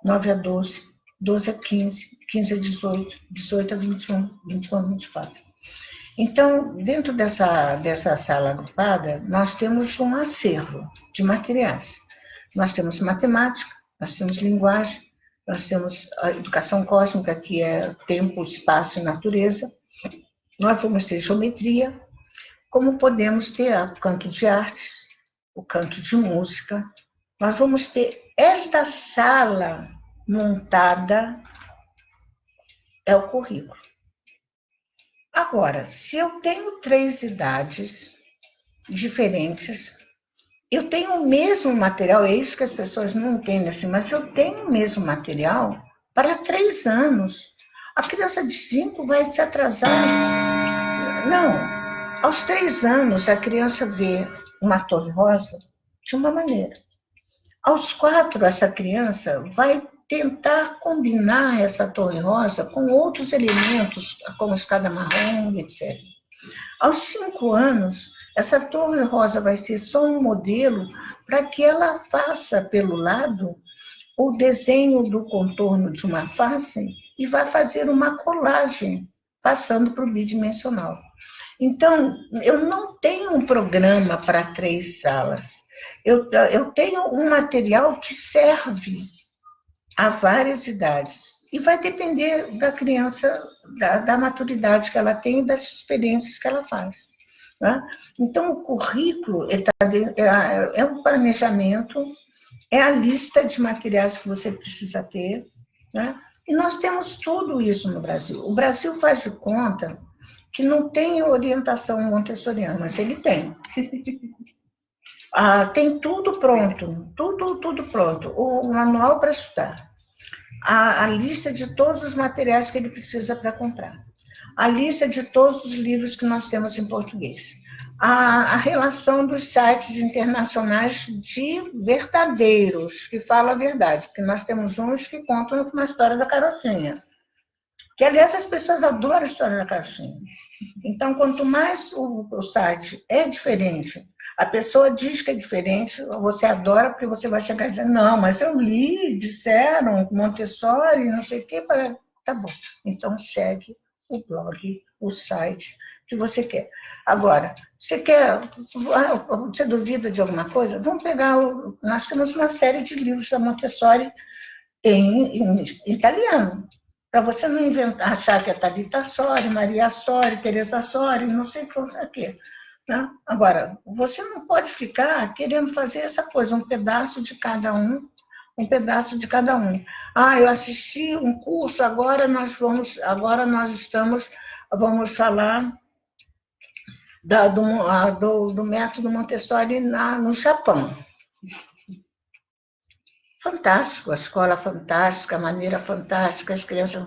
9 a 12, 12 a 15, 15 a 18, 18 a 21, 21 a 24. Então, dentro dessa sala agrupada, nós temos um acervo de materiais. Nós temos matemática, nós temos linguagem, nós temos a educação cósmica, que é tempo, espaço e natureza. Nós vamos ter geometria, como podemos ter o canto de artes, o canto de música. Nós vamos ter esta sala montada, é o currículo. Agora, se eu tenho 3 idades diferentes, eu tenho o mesmo material, é isso que as pessoas não entendem assim, mas eu tenho o mesmo material para 3 anos. A criança de 5 vai se atrasar. Não, aos 3 anos a criança vê uma torre rosa de uma maneira. Aos 4, essa criança vai tentar combinar essa torre rosa com outros elementos, como escada marrom, etc. Aos 5 anos, essa torre rosa vai ser só um modelo para que ela faça pelo lado o desenho do contorno de uma face e vai fazer uma colagem, passando para o bidimensional. Então, eu não tenho um programa para 3 salas. Eu tenho um material que serve a várias idades. E vai depender da criança, da maturidade que ela tem e das experiências que ela faz. Né? Então, o currículo é um planejamento, é a lista de materiais que você precisa ter. Né? E nós temos tudo isso no Brasil. O Brasil faz de conta que não tem orientação montessoriana, mas ele tem. Tem tudo pronto, tudo pronto. O manual para estudar, a lista de todos os materiais que ele precisa para comprar, a lista de todos os livros que nós temos em português, a relação dos sites internacionais de verdadeiros, que falam a verdade, porque nós temos uns que contam uma história da carochinha, que, aliás, as pessoas adoram a história da carochinha. Então, quanto mais o site é diferente, a pessoa diz que é diferente, você adora, porque você vai chegar e dizer, não, mas eu li, disseram, Montessori, não sei o quê. Tá bom, então segue o blog, o site que você quer. Agora, você duvida de alguma coisa? Vamos pegar, nós temos uma série de livros da Montessori em italiano, para você não inventar, achar que é Thalita Sori, Maria Sori, Teresa Sori, não sei o que. Né? Agora, você não pode ficar querendo fazer essa coisa, um pedaço de cada um, um pedaço de cada um. Eu assisti um curso, agora nós vamos falar do método Montessori no Japão. Fantástico, a escola fantástica, a maneira fantástica, as crianças...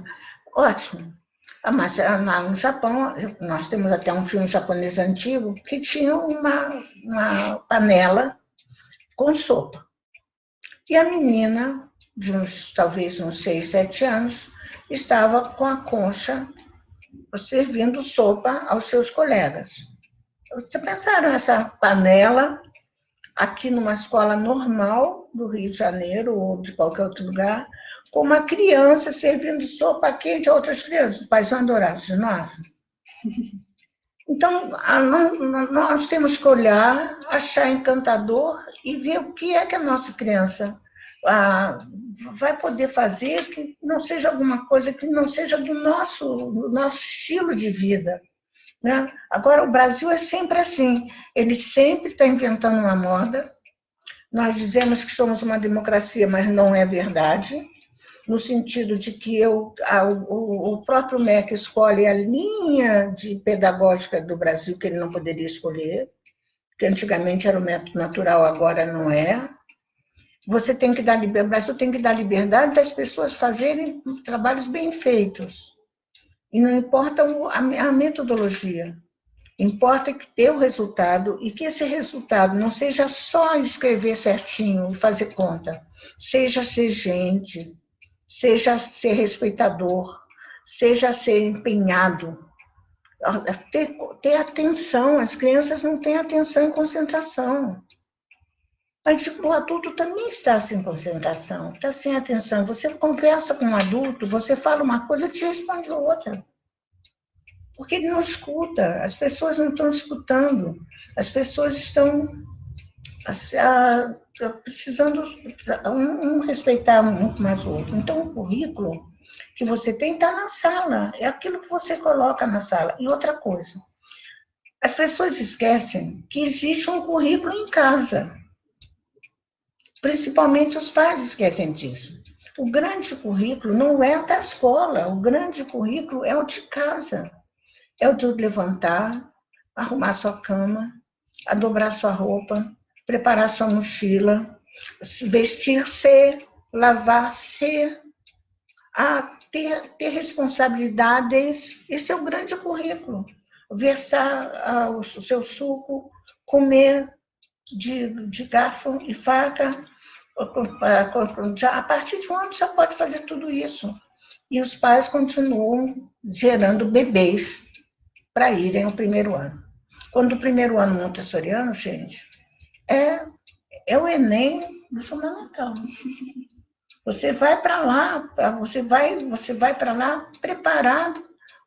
Ótimo. Mas no Japão, nós temos até um filme japonês antigo que tinha uma panela com sopa. E a menina, talvez uns 6, 7 anos, estava com a concha servindo sopa aos seus colegas. Vocês pensaram essa panela aqui numa escola normal do Rio de Janeiro ou de qualquer outro lugar, com uma criança servindo sopa quente a outras crianças? Os pais vão adorar, vocês não acham? Então, nós temos que olhar, achar encantador e ver o que é que a nossa criança vai poder fazer que não seja alguma coisa que não seja do nosso estilo de vida. Né? Agora, o Brasil é sempre assim, ele sempre está inventando uma moda. Nós dizemos que somos uma democracia, mas não é verdade, no sentido de que o próprio MEC escolhe a linha pedagógica do Brasil que ele não poderia escolher, que antigamente era o método natural, agora não é. Você tem que dar liberdade, o Brasil tem que dar liberdade das pessoas fazerem trabalhos bem feitos. E não importa a metodologia. Importa que dê o resultado e que esse resultado não seja só escrever certinho e fazer conta. Seja ser gente, seja ser respeitador, seja ser empenhado. Ter atenção. As crianças não têm atenção e concentração. Mas o adulto também está sem concentração, está sem atenção. Você conversa com um adulto, você fala uma coisa, ele te responde outra. Porque ele não escuta, as pessoas não estão escutando, as pessoas estão precisando respeitar muito mais o outro. Então, o currículo que você tem está na sala, é aquilo que você coloca na sala. E outra coisa, as pessoas esquecem que existe um currículo em casa. Principalmente os pais esquecem disso. O grande currículo não é o da escola, o grande currículo é o de casa. É o de levantar, arrumar sua cama, a dobrar sua roupa, preparar sua mochila, vestir-se, lavar-se, ter responsabilidades. Esse é o grande currículo. Versar o seu suco, comer de garfo e faca. A partir de onde você pode fazer tudo isso? E os pais continuam gerando bebês para irem ao primeiro ano. Quando o primeiro ano montessoriano, gente, é o Enem do fundamental. Você vai para lá, você vai para lá preparado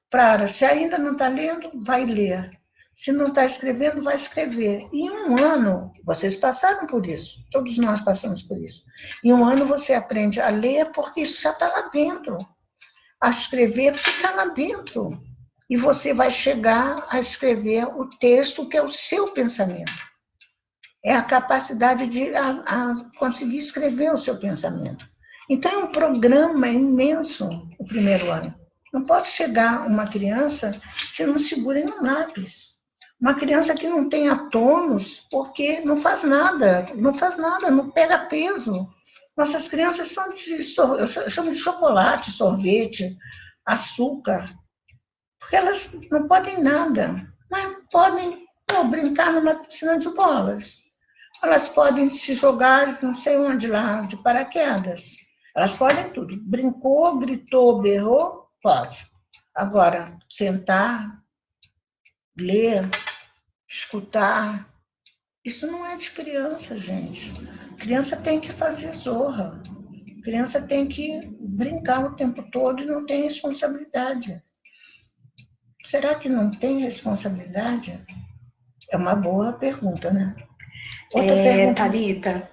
para, se ainda não está lendo, vai ler. Se não está escrevendo, vai escrever. Em um ano, vocês passaram por isso, todos nós passamos por isso. Em um ano você aprende a ler porque isso já está lá dentro. A escrever porque está lá dentro. E você vai chegar a escrever o texto que é o seu pensamento. É a capacidade de conseguir escrever o seu pensamento. Então, é um programa imenso o primeiro ano. Não pode chegar uma criança que não segure no lápis. Uma criança que não tenha tônus, porque não faz nada, não pega peso. Nossas crianças são eu chamo de chocolate, sorvete, açúcar, porque elas não podem nada, mas podem brincar numa piscina de bolas. Elas podem se jogar não sei onde lá, de paraquedas. Elas podem tudo. Brincou, gritou, berrou, pode. Agora, sentar, ler, escutar, isso não é de criança, gente. Criança tem que fazer zorra. Criança tem que brincar o tempo todo e não tem responsabilidade. Será que não tem responsabilidade? É uma boa pergunta, né? Outra pergunta. Thalita,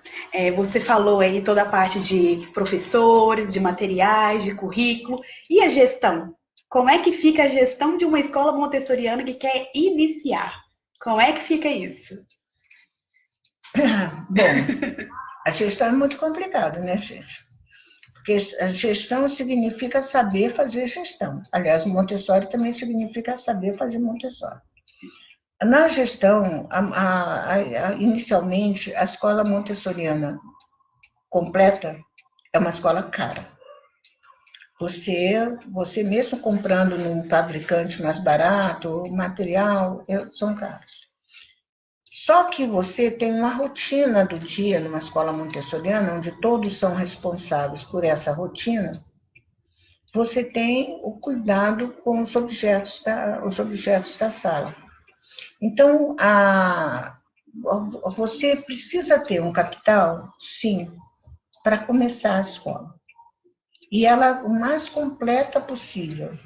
você falou aí toda a parte de professores, de materiais, de currículo. E a gestão? Como é que fica a gestão de uma escola montessoriana que quer iniciar? Como é que fica isso? Bom, a gestão é muito complicada, né, gente? Porque a gestão significa saber fazer gestão. Aliás, o Montessori também significa saber fazer Montessori. Na gestão, inicialmente, a escola montessoriana completa é uma escola cara. Você mesmo comprando num fabricante mais barato, o material são caros. Só que você tem uma rotina do dia numa escola montessoriana, onde todos são responsáveis por essa rotina. Você tem o cuidado com os objetos da sala. Então, você precisa ter um capital, sim, para começar a escola. E ela o mais completa possível.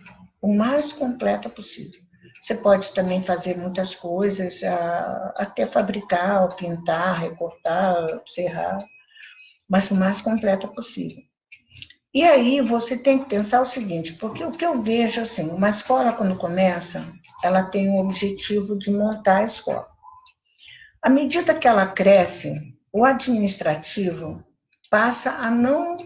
O mais completa possível. Você pode também fazer muitas coisas, até fabricar, pintar, recortar, serrar, mas o mais completa possível. E aí você tem que pensar o seguinte, porque o que eu vejo, assim, uma escola quando começa, ela tem o objetivo de montar a escola. À medida que ela cresce, o administrativo passa a não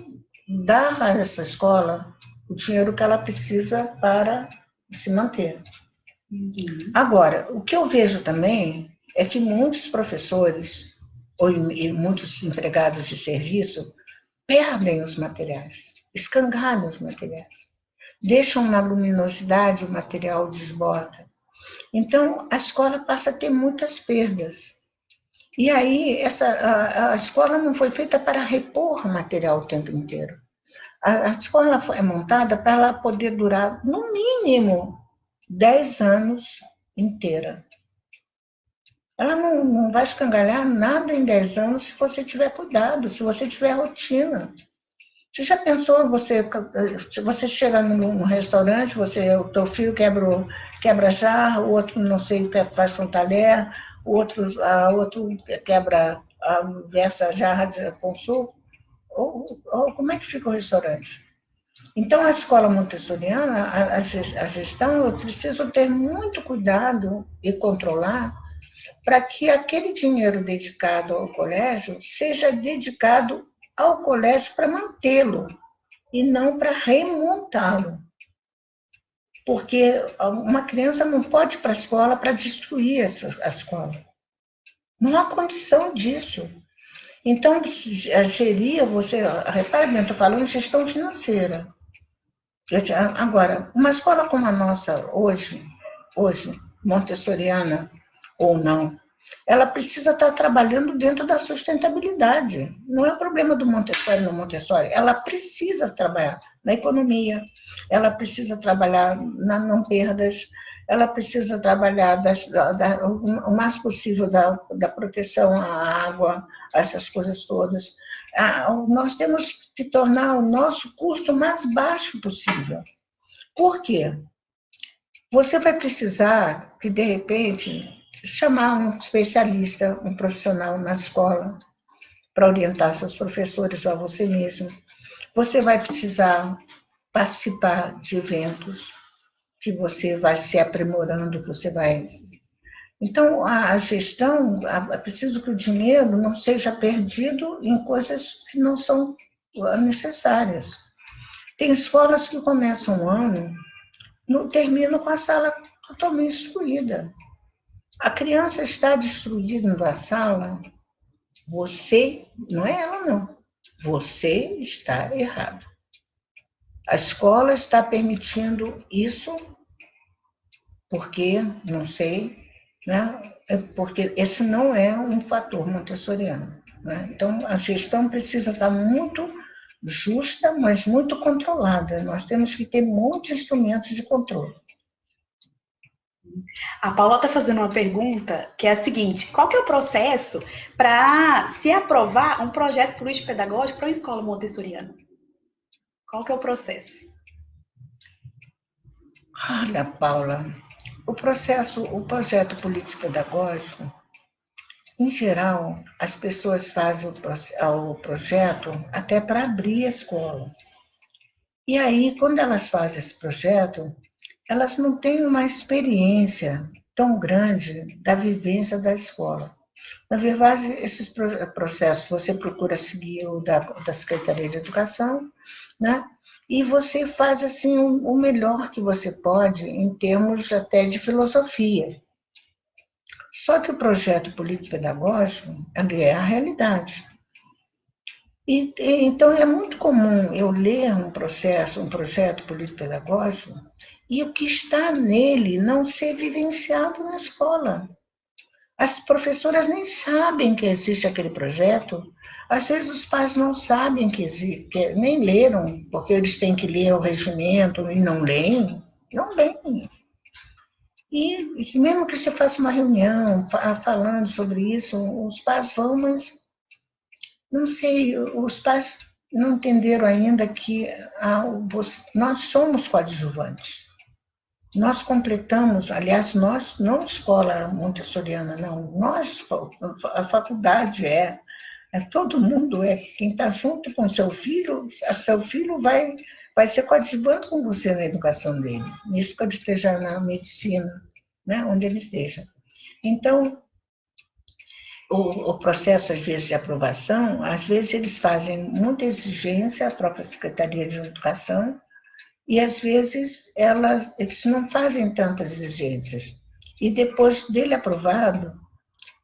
dar a essa escola o dinheiro que ela precisa para se manter. Uhum. Agora, o que eu vejo também é que muitos professores e muitos empregados de serviço perdem os materiais, escangalham os materiais, deixam na luminosidade o material desbota. Então, a escola passa a ter muitas perdas. E aí, a escola não foi feita para repor material o tempo inteiro. A escola é montada para ela poder durar, no mínimo, 10 anos inteira. Ela não vai escangalhar nada em 10 anos se você tiver cuidado, se você tiver rotina. Você já pensou, se você chega num restaurante, o teu filho quebra jarra, o outro não sei, faz um talher, outro quebra, versa a jarra com suco, ou como é que fica o restaurante? Então, a escola montessoriana, a gestão, eu preciso ter muito cuidado e controlar para que aquele dinheiro dedicado ao colégio seja dedicado ao colégio para mantê-lo e não para remontá-lo. Porque uma criança não pode ir para a escola para destruir a escola. Não há condição disso. Então, gerir, repare bem, estou falando de gestão financeira. Agora, uma escola como a nossa hoje, montessoriana ou não, ela precisa estar trabalhando dentro da sustentabilidade. Não é o problema do Montessori no Montessori. Ela precisa trabalhar na economia, ela precisa trabalhar na não perdas, ela precisa trabalhar o mais possível da proteção à água, essas coisas todas. Nós temos que tornar o nosso custo mais baixo possível. Por quê? Você vai precisar que, de repente, chamar um especialista, um profissional na escola, para orientar seus professores ou a você mesmo. Você vai precisar participar de eventos que você vai se aprimorando, você vai. Então, a gestão, é preciso que o dinheiro não seja perdido em coisas que não são necessárias. Tem escolas que começam o ano, não terminam com a sala totalmente destruída. A criança está destruindo a sala, você, não é ela não, você está errado. A escola está permitindo isso porque, não sei, né? Porque esse não é um fator montessoriano. Né? Então, a gestão precisa estar muito justa, mas muito controlada. Nós temos que ter muitos instrumentos de controle. A Paula está fazendo uma pergunta que é a seguinte: qual que é o processo para se aprovar um projeto político-pedagógico para uma escola montessoriana? Qual que é o processo? Olha, Paula, o projeto político-pedagógico, em geral, as pessoas fazem o projeto até para abrir a escola. E aí, quando elas fazem esse projeto, elas não têm uma experiência tão grande da vivência da escola. Na verdade, esses processos você procura seguir o da Secretaria de Educação, né? E você faz assim o melhor que você pode em termos até de filosofia. Só que o projeto político-pedagógico é a realidade. Então, é muito comum eu ler um projeto político-pedagógico, e o que está nele não ser vivenciado na escola. As professoras nem sabem que existe aquele projeto, às vezes os pais não sabem que existe, nem leram, porque eles têm que ler o regimento e não leem. Não leem. E mesmo que você faça uma reunião falando sobre isso, os pais vão, mas não sei, os pais não entenderam ainda que nós somos coadjuvantes. Nós completamos, aliás, nós, não a escola montessoriana, não, nós, a faculdade todo mundo é. Quem está junto com seu filho vai ser coadjuvante com você na educação dele, mesmo que ele esteja na medicina, né, onde ele esteja. Então, o processo, às vezes, de aprovação, às vezes eles fazem muita exigência, a própria Secretaria de Educação, e às vezes eles não fazem tantas exigências. E depois dele aprovado,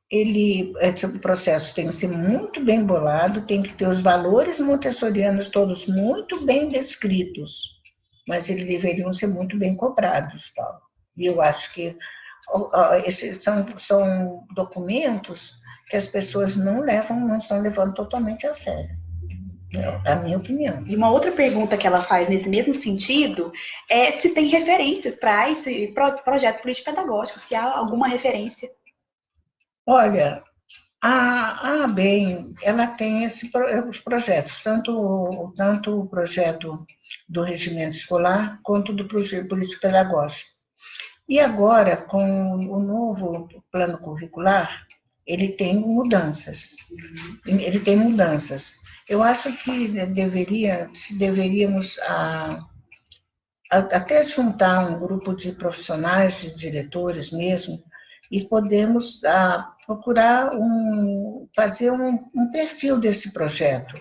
esse processo tem que ser muito bem bolado, tem que ter os valores montessorianos todos muito bem descritos, mas eles deveriam ser muito bem cobrados, Paulo. E eu acho que esses são documentos que as pessoas não estão levando totalmente a sério. É a minha opinião. E uma outra pergunta que ela faz nesse mesmo sentido é se tem referências para esse projeto político-pedagógico, se há alguma referência. Olha, a ABEM, ela tem os projetos, tanto o projeto do regimento escolar quanto do projeto político-pedagógico. E agora, com o novo plano curricular, ele tem mudanças. Ele tem mudanças. Eu acho que deveríamos até juntar um grupo de profissionais, de diretores mesmo, e podemos procurar fazer um perfil desse projeto.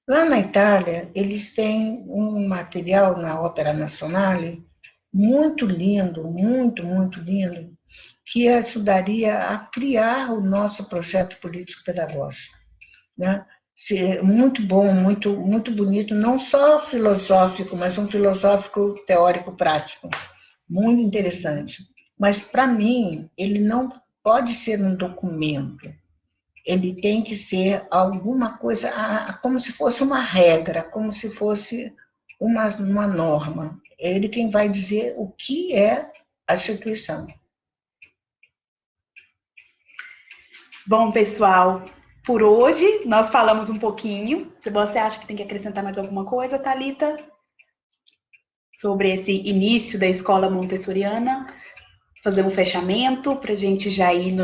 Lá na Itália, eles têm um material na Ópera Nazionale muito lindo, muito lindo, que ajudaria a criar o nosso projeto político-pedagógico, né? Muito bom, muito bonito, não só filosófico, mas um filosófico teórico-prático, muito interessante. Mas, para mim, ele não pode ser um documento, ele tem que ser alguma coisa, como se fosse uma regra, como se fosse uma norma. É ele quem vai dizer o que é a instituição. Bom, pessoal, por hoje nós falamos um pouquinho. Se você acha que tem que acrescentar mais alguma coisa, Thalita, sobre esse início da escola montessoriana, fazer um fechamento para a gente já ir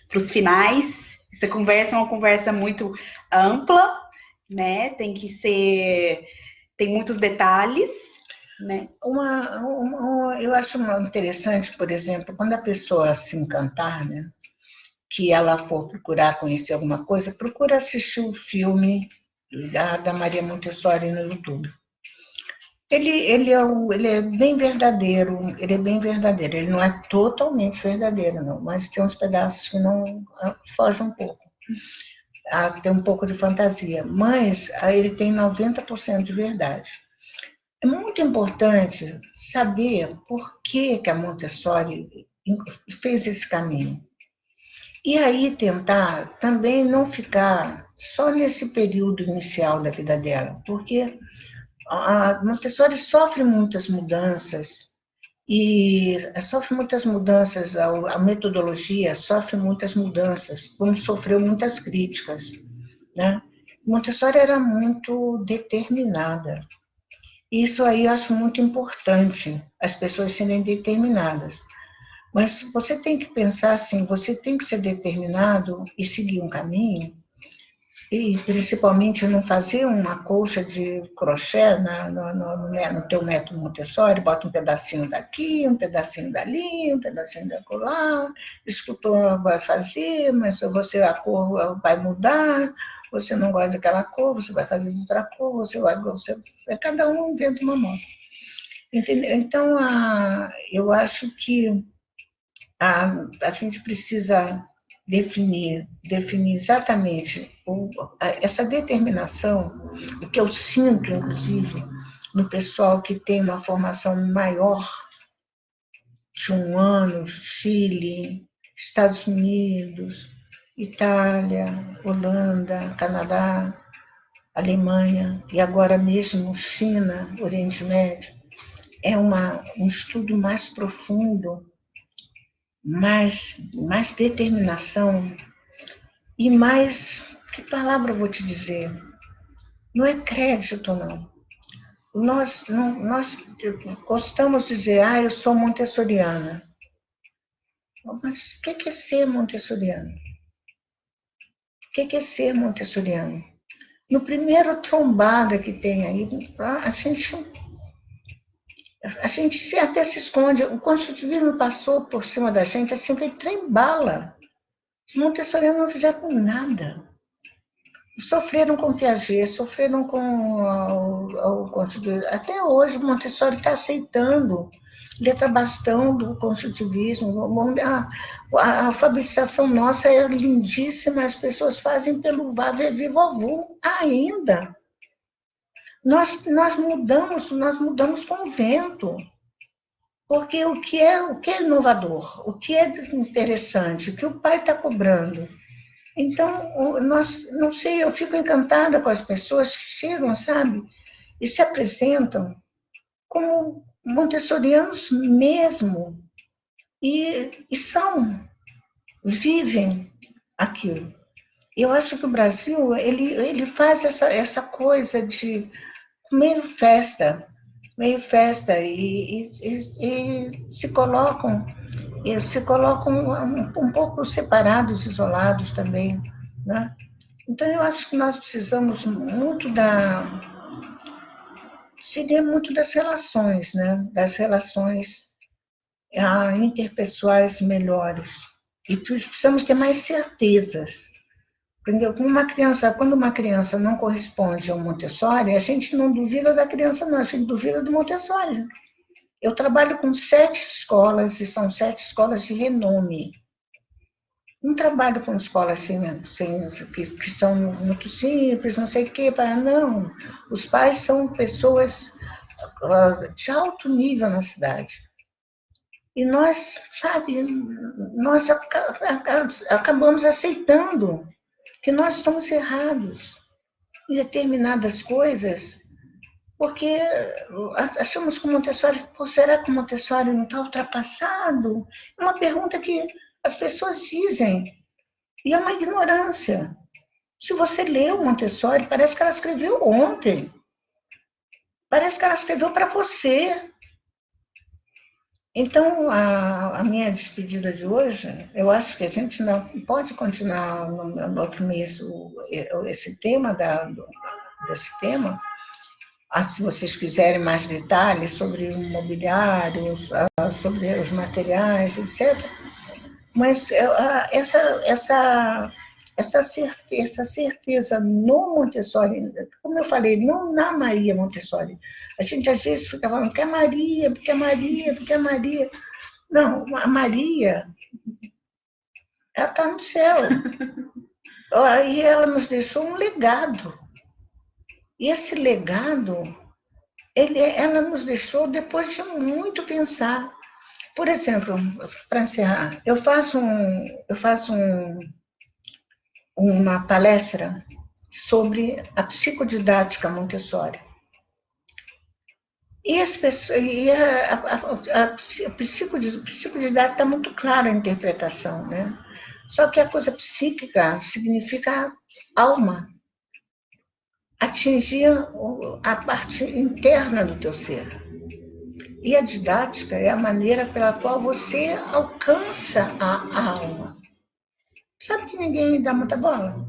para os finais. Essa conversa é uma conversa muito ampla, né? Tem muitos detalhes, né? Eu acho interessante, por exemplo, quando a pessoa se encantar, né? Que ela for procurar conhecer alguma coisa, procura assistir o filme da Maria Montessori no YouTube. Ele é bem verdadeiro, ele não é totalmente verdadeiro, não, mas tem uns pedaços que não fogem um pouco. Tem um pouco de fantasia, mas ele tem 90% de verdade. É muito importante saber por que a Montessori fez esse caminho. E aí tentar também não ficar só nesse período inicial da vida dela, porque a Montessori sofre muitas mudanças, a metodologia sofre muitas mudanças, como sofreu muitas críticas, né? Montessori era muito determinada. Isso aí eu acho muito importante, as pessoas serem determinadas. Mas você tem que pensar assim, você tem que ser determinado e seguir um caminho, e principalmente não fazer uma colcha de crochê no teu método Montessori, bota um pedacinho daqui, um pedacinho dali, um pedacinho da colar, escultor vai fazer, mas a cor vai mudar, você não gosta daquela cor, você vai fazer de outra cor, cada um inventa uma moda. Entendeu? Então, eu acho que a gente precisa definir exatamente essa determinação, o que eu sinto, inclusive, no pessoal que tem uma formação maior de um ano, Chile, Estados Unidos, Itália, Holanda, Canadá, Alemanha e agora mesmo China, Oriente Médio. É um estudo mais profundo, mais determinação e mais, que palavra eu vou te dizer? Não é crédito, não. Nós gostamos de dizer, eu sou montessoriana. Mas o que é ser montessoriano? O que é ser montessoriano? No primeiro trombada que tem aí, a gente até se esconde. O construtivismo passou por cima da gente, assim, foi trem-bala. Os montessorianos não fizeram nada. Sofreram com Piaget, sofreram com o construtivismo. Até hoje, o Montessori está aceitando letra bastão do construtivismo. A alfabetização nossa é lindíssima, as pessoas fazem pelo vá, ver, vovô ainda. Nós mudamos com o vento. Porque o que é inovador, o que é interessante, o que o pai está cobrando. Então, não sei, eu fico encantada com as pessoas que chegam, sabe, e se apresentam como montessorianos mesmo, e vivem aquilo. Eu acho que o Brasil, ele faz essa coisa de meio festa e se colocam um pouco separados, isolados também, né? Então eu acho que nós precisamos seria muito das relações, né? Das relações interpessoais melhores. E precisamos ter mais certezas. Entendeu? Quando uma criança não corresponde ao Montessori, a gente não duvida da criança, não, a gente duvida do Montessori. Eu trabalho com 7 escolas, e são 7 escolas de renome. Não trabalho com escolas que são muito simples, não sei o quê, não. Os pais são pessoas de alto nível na cidade. E nós, sabe, nós acabamos aceitando que nós estamos errados em determinadas coisas, porque achamos que o Montessori, será que o Montessori não está ultrapassado? É uma pergunta que as pessoas dizem, e é uma ignorância. Se você lê o Montessori, parece que ela escreveu ontem. Parece que ela escreveu para você. Então, a minha despedida de hoje, eu acho que a gente não pode continuar no outro mês esse tema, desse tema. Se vocês quiserem mais detalhes sobre o mobiliário, sobre os materiais, etc. Mas essa certeza no Montessori, como eu falei, não na Maria Montessori. A gente às vezes fica falando que é Maria, porque é Maria, porque é Maria. Não, a Maria, ela está no céu. Aí ela nos deixou um legado. E esse legado, ela nos deixou depois de muito pensar. Por exemplo, para encerrar, eu faço uma palestra sobre a psicodidática Montessori. E a psicodidática está muito clara a interpretação, né? Só que a coisa psíquica significa alma, atingir a parte interna do teu ser. E a didática é a maneira pela qual você alcança a alma. Sabe que ninguém dá muita bola?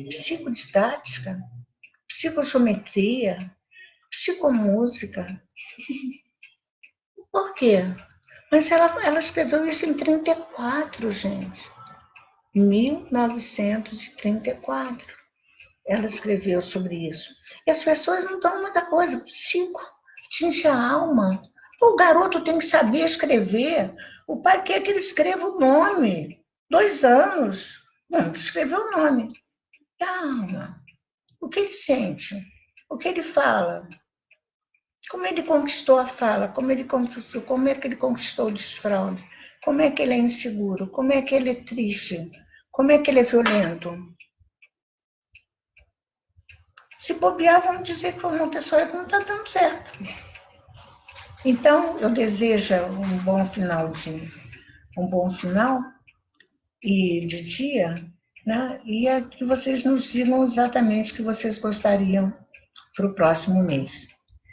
Psicodidática, psicogeometria, psicomúsica. Por quê? Mas ela escreveu isso em 34, gente. 1934. Ela escreveu sobre isso. E as pessoas não dão muita coisa. Psico, atinge a alma. O garoto tem que saber escrever. O pai quer que ele escreva o nome. 2 anos. Vamos escrever o nome. Calma. O que ele sente? O que ele fala? Como ele conquistou a fala? Como é que ele conquistou o desfraude? Como é que ele é inseguro? Como é que ele é triste? Como é que ele é violento? Se bobear, vamos dizer que o Montessori não está dando certo. Então, eu desejo um bom final e de dia, né? E que vocês nos digam exatamente o que vocês gostariam para o próximo mês.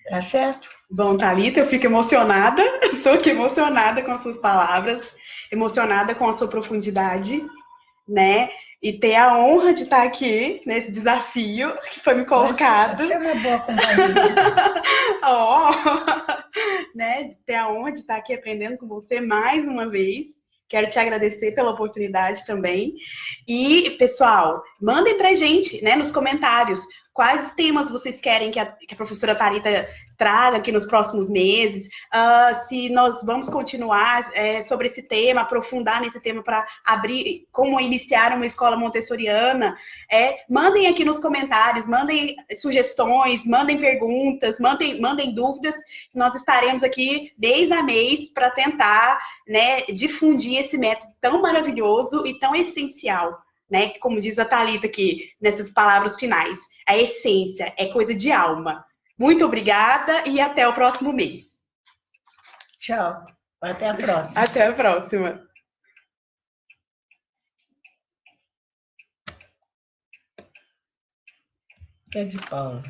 Tá certo? Bom, Thalita, eu fico emocionada, estou aqui emocionada com as suas palavras, emocionada com a sua profundidade, né? E ter a honra de estar aqui nesse desafio que foi me colocado. Você é uma boa companhia. Né? Ter a honra de estar aqui aprendendo com você mais uma vez. Quero te agradecer pela oportunidade também. E, pessoal, mandem pra gente, né, nos comentários quais temas vocês querem que a professora Thalita traga aqui nos próximos meses, se nós vamos continuar sobre esse tema, aprofundar nesse tema para abrir, como iniciar uma escola montessoriana. Mandem aqui nos comentários, mandem sugestões, mandem perguntas, mandem dúvidas. Nós estaremos aqui mês a mês para tentar, né, difundir esse método tão maravilhoso e tão essencial, né? Como diz a Thalita aqui, nessas palavras finais. A essência é coisa de alma. Muito obrigada e até o próximo mês. Tchau. Até a próxima. Até a próxima. Que é de Paula.